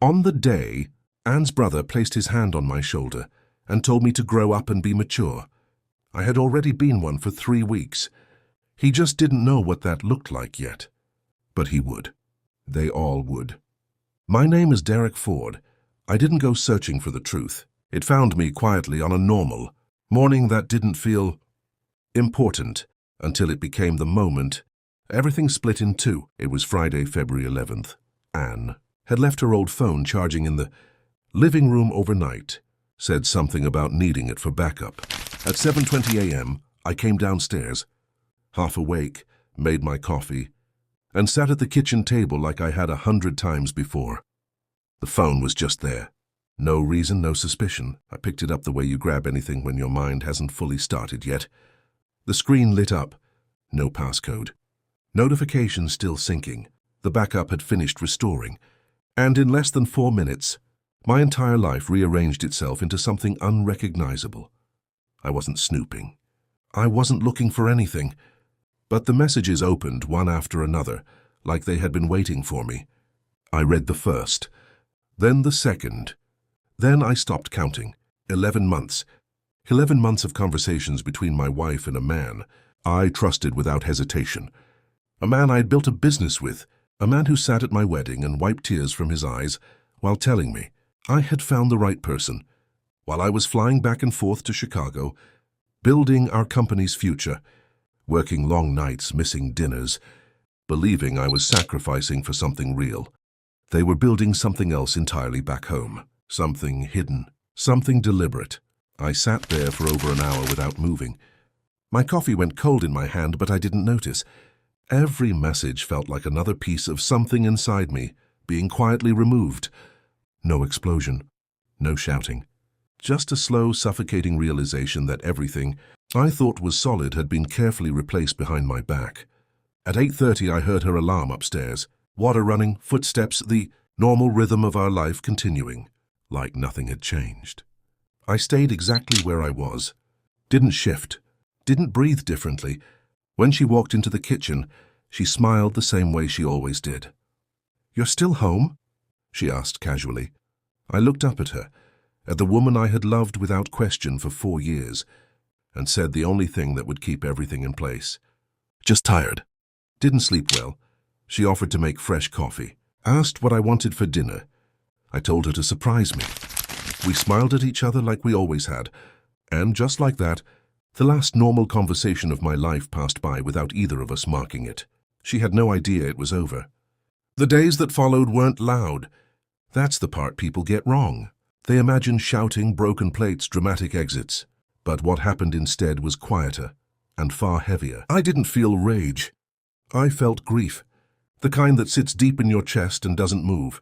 On the day, Anne's brother placed his hand on my shoulder and told me to grow up and be mature. I had already been one for 3 weeks. He just didn't know what that looked like yet. But he would. They all would. My name is Derek Ford. I didn't go searching for the truth. It found me quietly on a normal morning that didn't feel important until it became the moment. Everything split in two. It was Friday, February 11th. Anne had left her old phone charging in the living room overnight, said something about needing it for backup. At 7:20 a.m., I came downstairs, half awake, made my coffee, and sat at the kitchen table like I had 100 times before. The phone was just there. No reason, no suspicion. I picked it up the way you grab anything when your mind hasn't fully started yet. The screen lit up. No passcode. Notifications still syncing. The backup had finished restoring. And in less than 4 minutes, my entire life rearranged itself into something unrecognizable. I wasn't snooping. I wasn't looking for anything. But the messages opened one after another, like they had been waiting for me. I read the first, then the second. Then I stopped counting. 11 months. 11 months of conversations between my wife and a man I trusted without hesitation. A man I had built a business with. A man who sat at my wedding and wiped tears from his eyes while telling me I had found the right person. While I was flying back and forth to Chicago, building our company's future, working long nights, missing dinners, believing I was sacrificing for something real. They were building something else entirely back home, something hidden, something deliberate. I sat there for over an hour without moving. My coffee went cold in my hand, but I didn't notice. Every message felt like another piece of something inside me being quietly removed. No explosion, no shouting. Just a slow, suffocating realization that everything I thought was solid had been carefully replaced behind my back. At 8:30 I heard her alarm upstairs. Water running, footsteps, the normal rhythm of our life continuing, like nothing had changed. I stayed exactly where I was. Didn't shift, didn't breathe differently. When she walked into the kitchen, she smiled the same way she always did. "You're still home?" she asked casually. I looked up at her, at the woman I had loved without question for 4 years, and said the only thing that would keep everything in place. "Just tired. Didn't sleep well." She offered to make fresh coffee, asked what I wanted for dinner. I told her to surprise me. We smiled at each other like we always had, and just like that, the last normal conversation of my life passed by without either of us marking it. She had no idea it was over. The days that followed weren't loud. That's the part people get wrong. They imagine shouting, broken plates, dramatic exits. But what happened instead was quieter and far heavier. I didn't feel rage. I felt grief, the kind that sits deep in your chest and doesn't move.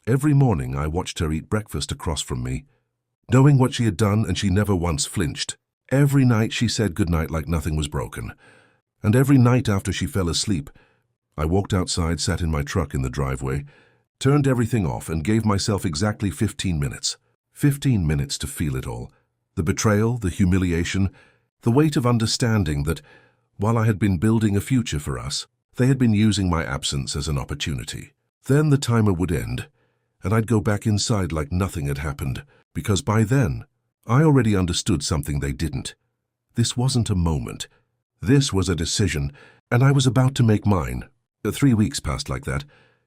Every morning I watched her eat breakfast across from me, knowing what she had done, and she never once flinched. Every night she said goodnight like nothing was broken. And every night after she fell asleep, I walked outside, sat in my truck in the driveway, turned everything off, and gave myself exactly 15 minutes. 15 minutes to feel it all. The betrayal, the humiliation, the weight of understanding that, while I had been building a future for us, they had been using my absence as an opportunity. Then the timer would end, and I'd go back inside like nothing had happened, because by then, I already understood something they didn't. This wasn't a moment. This was a decision, and I was about to make mine. 3 weeks passed like that.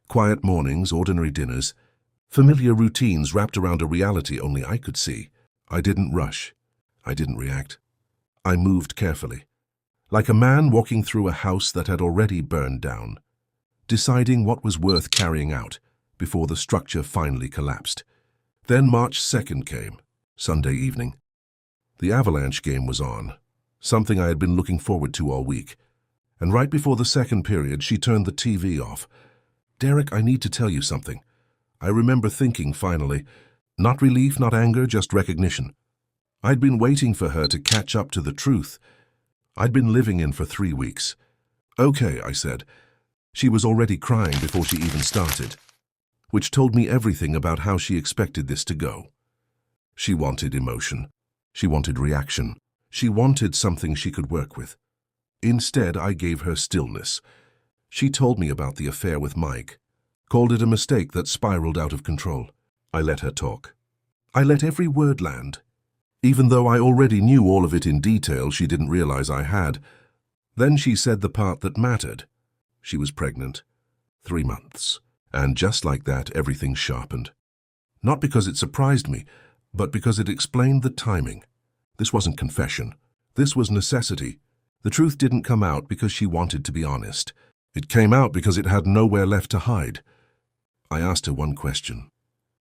Quiet mornings, ordinary dinners, familiar routines wrapped around a reality only I could see. I didn't rush. I didn't react. I moved carefully, like a man walking through a house that had already burned down, deciding what was worth carrying out before the structure finally collapsed. Then March 2nd came, Sunday evening. The Avalanche game was on, something I had been looking forward to all week. And right before the second period, she turned the TV off. "Derek, I need to tell you something." I remember thinking finally, not relief, not anger, just recognition. I'd been waiting for her to catch up to the truth I'd been living in for 3 weeks. "Okay," I said. She was already crying before she even started, which told me everything about how she expected this to go. She wanted emotion. She wanted reaction. She wanted something she could work with. Instead, I gave her stillness. She told me about the affair with Mike, called it a mistake that spiraled out of control. I let her talk. I let every word land. Even though I already knew all of it in detail, she didn't realize I had. Then she said the part that mattered. She was pregnant. 3 months. And just like that, everything sharpened. Not because it surprised me, but because it explained the timing. This wasn't confession. This was necessity. The truth didn't come out because she wanted to be honest. It came out because it had nowhere left to hide. I asked her one question.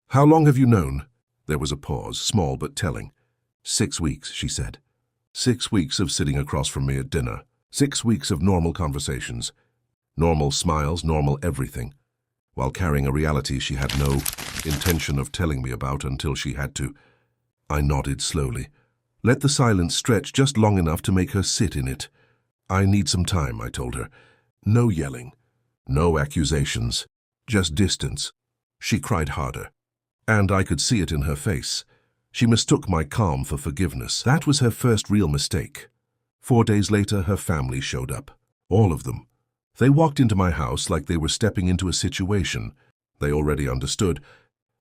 "How long have you known?" There was a pause, small but telling. 6 weeks, she said. 6 weeks of sitting across from me at dinner. 6 weeks of normal conversations. Normal smiles, normal everything. While carrying a reality she had no intention of telling me about until she had to. I nodded slowly. Let the silence stretch just long enough to make her sit in it. "I need some time," I told her. "No yelling. No accusations. Just distance." She cried harder. And I could see it in her face. She mistook my calm for forgiveness. That was her first real mistake. 4 days later, her family showed up. All of them. They walked into my house like they were stepping into a situation they already understood,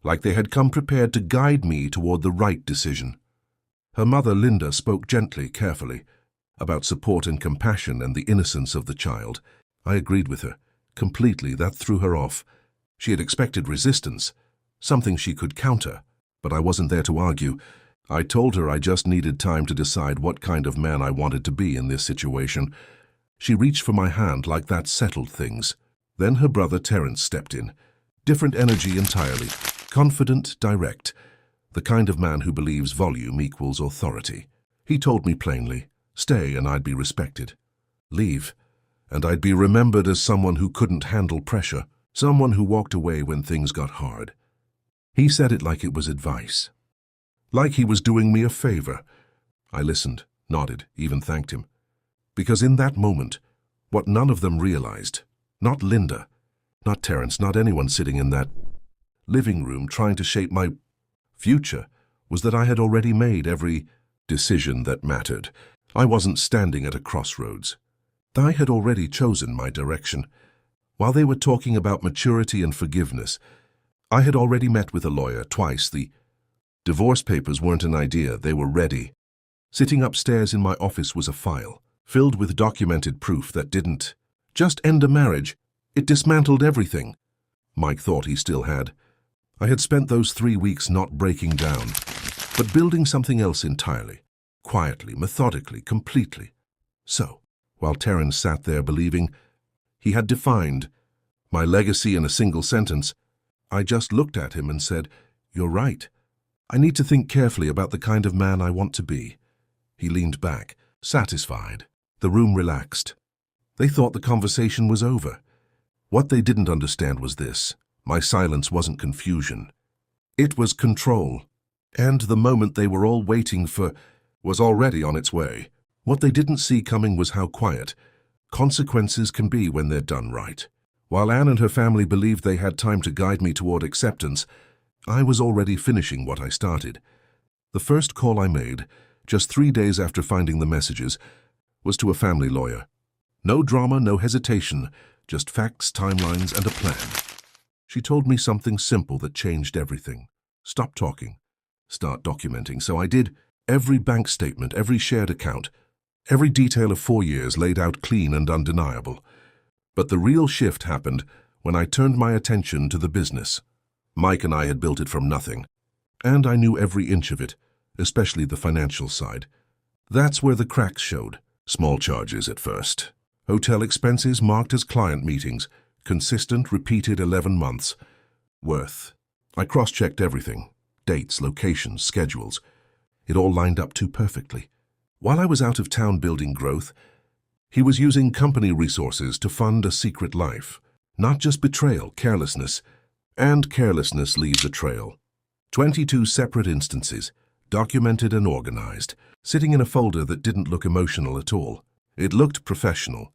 like they had come prepared to guide me toward the right decision. Her mother, Linda, spoke gently, carefully, about support and compassion and the innocence of the child. I agreed with her. Completely, that threw her off. She had expected resistance, something she could counter, but I wasn't there to argue. I told her I just needed time to decide what kind of man I wanted to be in this situation. She reached for my hand like that settled things. Then her brother Terence stepped in. Different energy entirely. Confident, direct. The kind of man who believes volume equals authority. He told me plainly, stay and I'd be respected. Leave, and I'd be remembered as someone who couldn't handle pressure, someone who walked away when things got hard. He said it like it was advice. Like he was doing me a favor. I listened, nodded, even thanked him. Because in that moment, what none of them realized, not Linda, not Terence, not anyone sitting in that living room trying to shape my future, was that I had already made every decision that mattered. I wasn't standing at a crossroads. I had already chosen my direction. While they were talking about maturity and forgiveness, I had already met with a lawyer twice. The divorce papers weren't an idea, they were ready. Sitting upstairs in my office was a file, filled with documented proof that didn't just end a marriage, it dismantled everything. Mike thought he still had. I had spent those 3 weeks not breaking down, but building something else entirely, quietly, methodically, completely. So, while Terence sat there believing he had defined my legacy in a single sentence, I just looked at him and said, "You're right. I need to think carefully about the kind of man I want to be." He leaned back, satisfied. The room relaxed. They thought the conversation was over. What they didn't understand was this. My silence wasn't confusion. It was control. And the moment they were all waiting for was already on its way. What they didn't see coming was how quiet consequences can be when they're done right. While Anne and her family believed they had time to guide me toward acceptance, I was already finishing what I started. The first call I made, just 3 days after finding the messages, was to a family lawyer. No drama, no hesitation, just facts, timelines, and a plan. She told me something simple that changed everything. Stop talking. Start documenting. So I did. Every bank statement, every shared account, every detail of 4 years laid out clean and undeniable. But the real shift happened when I turned my attention to the business. Mike and I had built it from nothing, and I knew every inch of it, especially the financial side. That's where the cracks showed. Small charges at first. Hotel expenses marked as client meetings, consistent, repeated 11 months. Worth. I cross-checked everything. Dates, locations, schedules. It all lined up too perfectly. While I was out of town building growth, he was using company resources to fund a secret life. Not just betrayal, carelessness. And carelessness leaves a trail. 22 separate instances, documented and organized, sitting in a folder that didn't look emotional at all. It looked professional.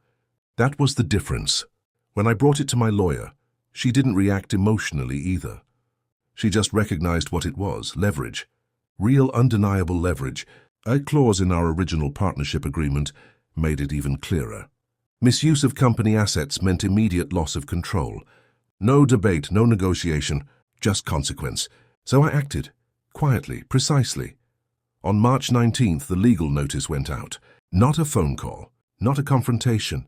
That was the difference. When I brought it to my lawyer, she didn't react emotionally either. She just recognized what it was, leverage. Real undeniable leverage. A clause in our original partnership agreement made it even clearer. Misuse of company assets meant immediate loss of control. No debate, no negotiation, just consequence. So I acted, quietly, precisely. On March 19th, the legal notice went out. Not a phone call, not a confrontation,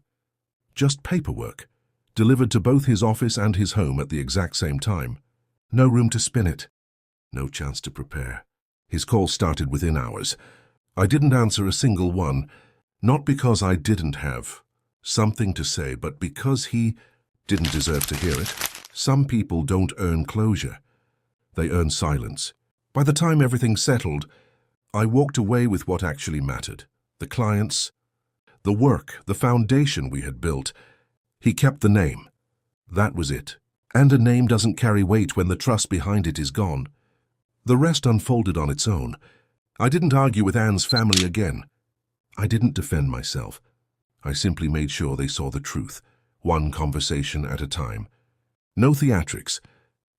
just paperwork, delivered to both his office and his home at the exact same time. No room to spin it, no chance to prepare. His call started within hours. I didn't answer a single one, not because I didn't have something to say, but because he didn't deserve to hear it. Some people don't earn closure. They earn silence. By the time everything settled, I walked away with what actually mattered. The clients, the work, the foundation we had built. He kept the name. That was it. And a name doesn't carry weight when the trust behind it is gone. The rest unfolded on its own. I didn't argue with Anne's family again. I didn't defend myself. I simply made sure they saw the truth, one conversation at a time. No theatrics,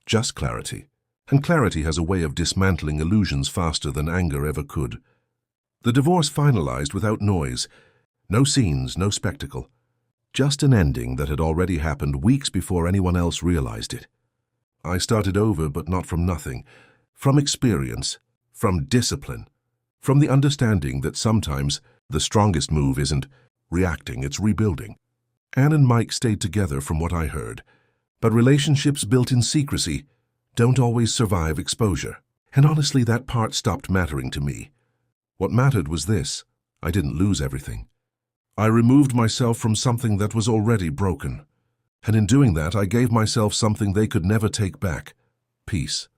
just clarity. And clarity has a way of dismantling illusions faster than anger ever could. The divorce finalized without noise. No scenes, no spectacle. Just an ending that had already happened weeks before anyone else realized it. I started over, but not from nothing. From experience, from discipline, from the understanding that sometimes the strongest move isn't reacting, it's rebuilding. Anne and Mike stayed together from what I heard, but relationships built in secrecy don't always survive exposure. And honestly, that part stopped mattering to me. What mattered was this: I didn't lose everything. I removed myself from something that was already broken. And in doing that, I gave myself something they could never take back: peace.